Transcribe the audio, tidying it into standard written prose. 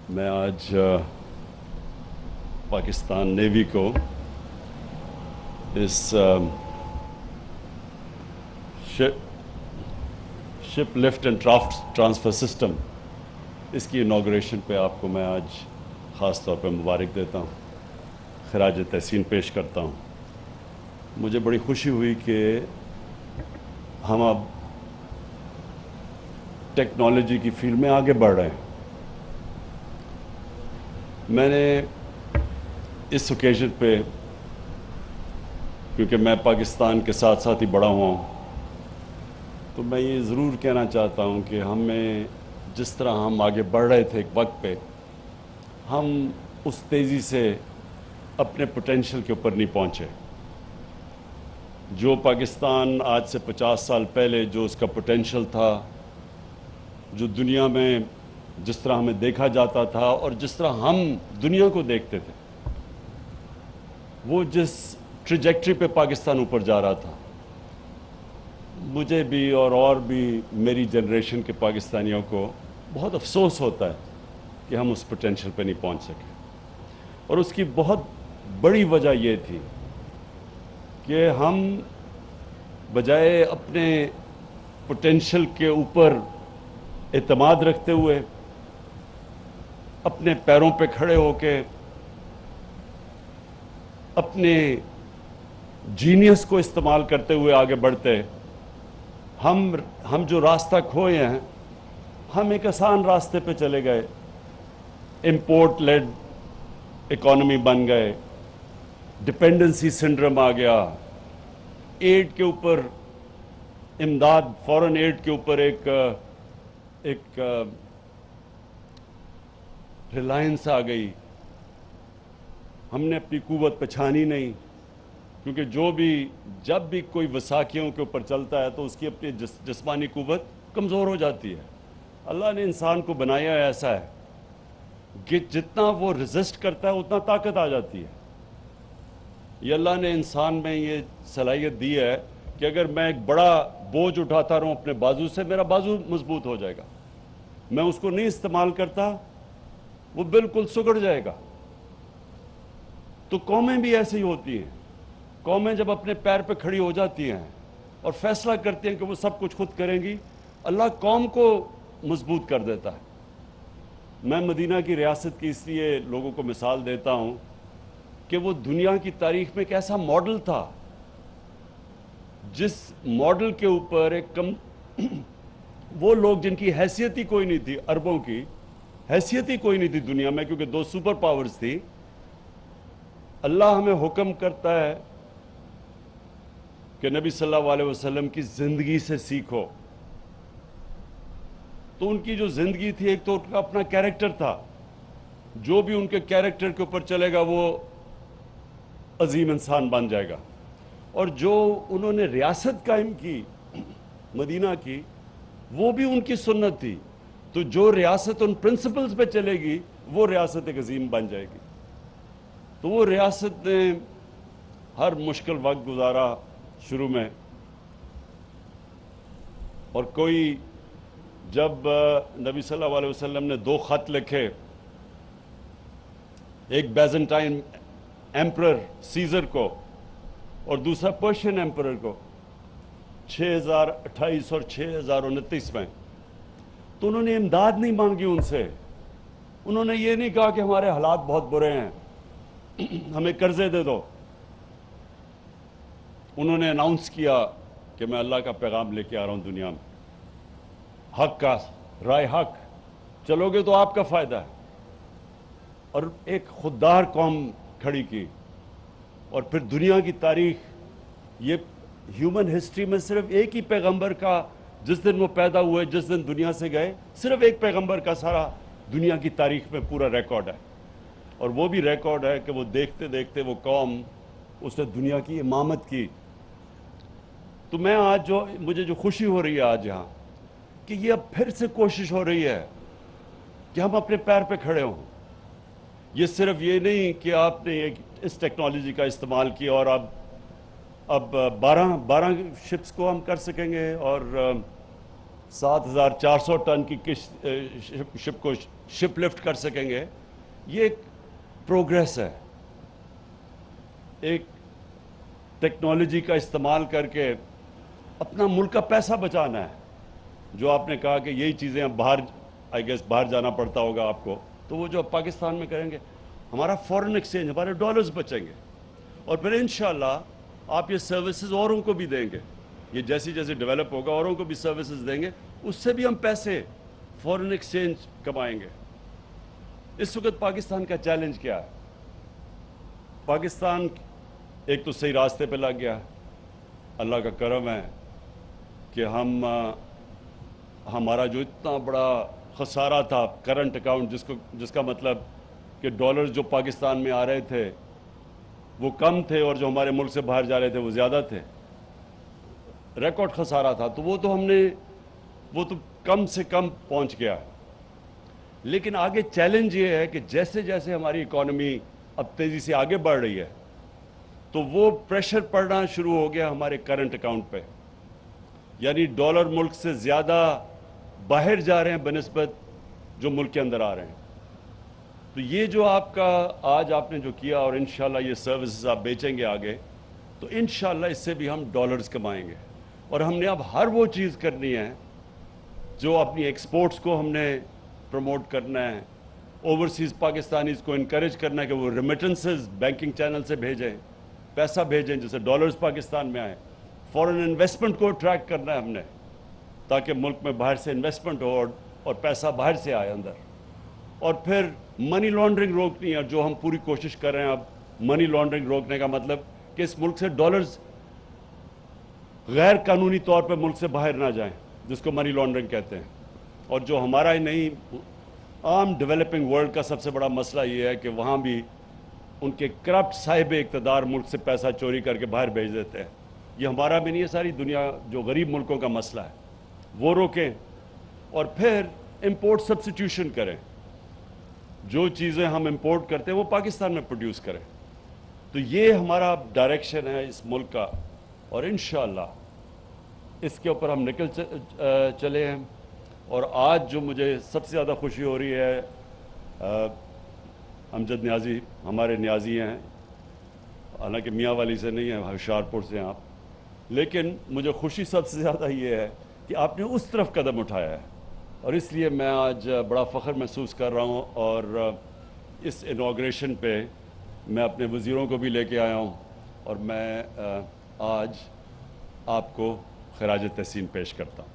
میں آج پاکستان نیوی کو اس شپ لفٹ اینڈ ٹرانسفر سسٹم اس کی انوگریشن پہ آپ کو میں آج خاص طور پہ مبارک دیتا ہوں، خراج تحسین پیش کرتا ہوں۔ مجھے بڑی خوشی ہوئی کہ ہم اب ٹیکنالوجی کی فیلڈ میں آگے بڑھ رہے ہیں۔ میں نے اس اوکیزن پہ، کیونکہ میں پاکستان کے ساتھ ساتھ ہی بڑا ہوا ہوں، تو میں یہ ضرور کہنا چاہتا ہوں کہ ہمیں جس طرح ہم آگے بڑھ رہے تھے ایک وقت پہ، ہم اس تیزی سے اپنے پوٹینشیل کے اوپر نہیں پہنچے۔ جو پاکستان آج سے 50 سال پہلے جو اس کا پوٹینشیل تھا، جو دنیا میں جس طرح ہمیں دیکھا جاتا تھا اور جس طرح ہم دنیا کو دیکھتے تھے، وہ جس ٹریجیکٹری پہ پاکستان اوپر جا رہا تھا، مجھے بھی اور بھی میری جنریشن کے پاکستانیوں کو بہت افسوس ہوتا ہے کہ ہم اس پوٹینشیل پہ نہیں پہنچ سکے۔ اور اس کی بہت بڑی وجہ یہ تھی کہ ہم بجائے اپنے پوٹینشیل کے اوپر اعتماد رکھتے ہوئے، اپنے پیروں پہ کھڑے ہو کے اپنے جینیس کو استعمال کرتے ہوئے آگے بڑھتے، ہم جو راستہ کھوئے ہیں، ہم ایک آسان راستے پہ چلے گئے، امپورٹ لیڈ اکانومی بن گئے، ڈپینڈنسی سنڈرم آ گیا، ایڈ کے اوپر امداد، فورن ایڈ کے اوپر ایک ریلائنس آ گئی۔ ہم نے اپنی قوت پہچانی نہیں، کیونکہ جب بھی کوئی وساکھیوں کے اوپر چلتا ہے تو اس کی اپنی جسمانی قوت کمزور ہو جاتی ہے۔ اللہ نے انسان کو بنایا ایسا ہے کہ جتنا وہ ریزسٹ کرتا ہے اتنا طاقت آ جاتی ہے۔ یہ اللہ نے انسان میں یہ صلاحیت دی ہے کہ اگر میں ایک بڑا بوجھ اٹھاتا رہوں اپنے بازو سے، میرا بازو مضبوط ہو جائے گا۔ میں اس کو نہیں استعمال کرتا، وہ بالکل سکڑ جائے گا۔ تو قومیں بھی ایسے ہی ہوتی ہیں۔ قومیں جب اپنے پیر پہ کھڑی ہو جاتی ہیں اور فیصلہ کرتی ہیں کہ وہ سب کچھ خود کریں گی، اللہ قوم کو مضبوط کر دیتا ہے۔ میں مدینہ کی ریاست کی اس لیے لوگوں کو مثال دیتا ہوں کہ وہ دنیا کی تاریخ میں ایک ایسا ماڈل تھا جس ماڈل کے اوپر وہ لوگ جن کی حیثیت ہی کوئی نہیں تھی، عربوں کی حیثیت ہی کوئی نہیں تھی دنیا میں، کیونکہ 2 سپر پاورز تھی۔ اللہ ہمیں حکم کرتا ہے کہ نبی صلی اللہ علیہ وسلم کی زندگی سے سیکھو۔ تو ان کی جو زندگی تھی، ایک تو ان کا اپنا کیریکٹر تھا، جو بھی ان کے کیریکٹر کے اوپر چلے گا وہ عظیم انسان بن جائے گا۔ اور جو انہوں نے ریاست قائم کی مدینہ کی، وہ بھی ان کی سنت تھی۔ تو جو ریاست ان پرنسپلز پہ چلے گی، وہ ریاست ایک عظیم بن جائے گی۔ تو وہ ریاست نے ہر مشکل وقت گزارا شروع میں، اور کوئی جب نبی صلی اللہ علیہ وسلم نے 2 خط لکھے، ایک بیزنٹائن ایمپرر سیزر کو اور دوسرا پرشین ایمپرر کو، 6028 اور 6029 میں، تو انہوں نے امداد نہیں مانگی ان سے۔ انہوں نے یہ نہیں کہا کہ ہمارے حالات بہت برے ہیں، ہمیں قرضے دے دو۔ انہوں نے اناؤنس کیا کہ میں اللہ کا پیغام لے کے آ رہا ہوں دنیا میں، حق کا، رائے حق، چلو گے تو آپ کا فائدہ ہے۔ اور ایک خوددار قوم کھڑی کی۔ اور پھر دنیا کی تاریخ، یہ ہیومن ہسٹری میں صرف ایک ہی پیغمبر کا، جس دن وہ پیدا ہوئے، جس دن دنیا سے گئے، صرف ایک پیغمبر کا سارا دنیا کی تاریخ میں پورا ریکارڈ ہے۔ اور وہ بھی ریکارڈ ہے کہ وہ دیکھتے دیکھتے وہ قوم، اس نے دنیا کی امامت کی۔ تو میں آج مجھے جو خوشی ہو رہی ہے آج یہاں، کہ یہ اب پھر سے کوشش ہو رہی ہے کہ ہم اپنے پیر پہ کھڑے ہوں۔ یہ صرف یہ نہیں کہ آپ نے اس ٹیکنالوجی کا استعمال کیا اور اب 12 شپس کو ہم کر سکیں گے اور 7,400 ٹن کی شپ کو شپ لفٹ کر سکیں گے. یہ ایک پروگریس ہے. ایک ٹیکنالوجی کا استعمال کر کے اپنا ملک کا پیسہ بچانا ہے. جو آپ نے کہا کہ یہی چیزیں اب باہر جانا پڑتا ہوگا آپ کو, تو وہ جو پاکستان میں کریں گے, ہمارا فورن ایکسچینج, ہمارے ڈالرز بچیں گے, اور پھر انشاءاللہ آپ یہ سروسز اوروں کو بھی دیں گے. یہ جیسے جیسے ڈیولپ ہوگا اوروں کو بھی سروسز دیں گے, اس سے بھی ہم پیسے فورن ایکسچینج کمائیں گے. اس وقت پاکستان کا چیلنج کیا ہے؟ پاکستان ایک تو صحیح راستے پہ لگ گیا, اللہ کا کرم ہے کہ ہمارا جو اتنا بڑا خسارہ تھا کرنٹ اکاؤنٹ, جس کا مطلب کہ ڈالر جو پاکستان میں آ رہے تھے وہ کم تھے اور جو ہمارے ملک سے باہر جا رہے تھے وہ زیادہ تھے, ریکارڈ خسارہ تھا, تو وہ تو کم سے کم پہنچ گیا. لیکن آگے چیلنج یہ ہے کہ جیسے جیسے ہماری اکانومی اب تیزی سے آگے بڑھ رہی ہے تو وہ پریشر پڑنا شروع ہو گیا ہمارے کرنٹ اکاؤنٹ پہ. یعنی ڈالر ملک سے زیادہ باہر جا رہے ہیں بنسبت جو ملک کے اندر آ رہے ہیں. تو یہ جو آج آپ نے جو کیا, اور انشاءاللہ یہ سروسز آپ بیچیں گے آگے, تو انشاءاللہ اس سے بھی ہم ڈالرز کمائیں گے. اور ہم نے اب ہر وہ چیز کرنی ہے جو اپنی ایکسپورٹس کو ہم نے پروموٹ کرنا ہے, اوورسیز پاکستانیز کو انکریج کرنا ہے کہ وہ ریمیٹنسز بینکنگ چینل سے بھیجیں, پیسہ بھیجیں جیسے ڈالرز پاکستان میں آئیں. فورن انویسٹمنٹ کو ٹریک کرنا ہے ہم نے, تاکہ ملک میں باہر سے انویسٹمنٹ ہو اور پیسہ باہر سے آئے اندر. اور پھر منی لانڈرنگ روکنی ہے, جو ہم پوری کوشش کر رہے ہیں. اب منی لانڈرنگ روکنے کا مطلب کہ اس ملک سے ڈالرز غیر قانونی طور پہ ملک سے باہر نہ جائیں, جس کو منی لانڈرنگ کہتے ہیں. اور جو ہمارا ہی نہیں, عام ڈیولپنگ ورلڈ کا سب سے بڑا مسئلہ یہ ہے کہ وہاں بھی ان کے کرپٹ صاحب اقتدار ملک سے پیسہ چوری کر کے باہر بھیج دیتے ہیں. یہ ہمارا بھی نہیں ہے, ساری دنیا جو غریب ملکوں کا مسئلہ ہے, وہ روکیں. اور پھر امپورٹ سبسٹیوشن کریں, جو چیزیں ہم امپورٹ کرتے ہیں وہ پاکستان میں پروڈیوس کریں. تو یہ ہمارا ڈائریکشن ہے اس ملک کا, اور انشاءاللہ اس کے اوپر ہم نکل چلے ہیں. اور آج جو مجھے سب سے زیادہ خوشی ہو رہی ہے, امجد نیازی ہمارے نیازی ہیں, حالانکہ میاں والی سے نہیں ہیں, ہوشیارپور سے ہیں آپ, لیکن مجھے خوشی سب سے زیادہ یہ ہے کہ آپ نے اس طرف قدم اٹھایا ہے, اور اس لیے میں آج بڑا فخر محسوس کر رہا ہوں. اور اس انوگریشن پہ میں اپنے وزیروں کو بھی لے کے آیا ہوں, اور میں آج آپ کو خراج تحسین پیش کرتا ہوں.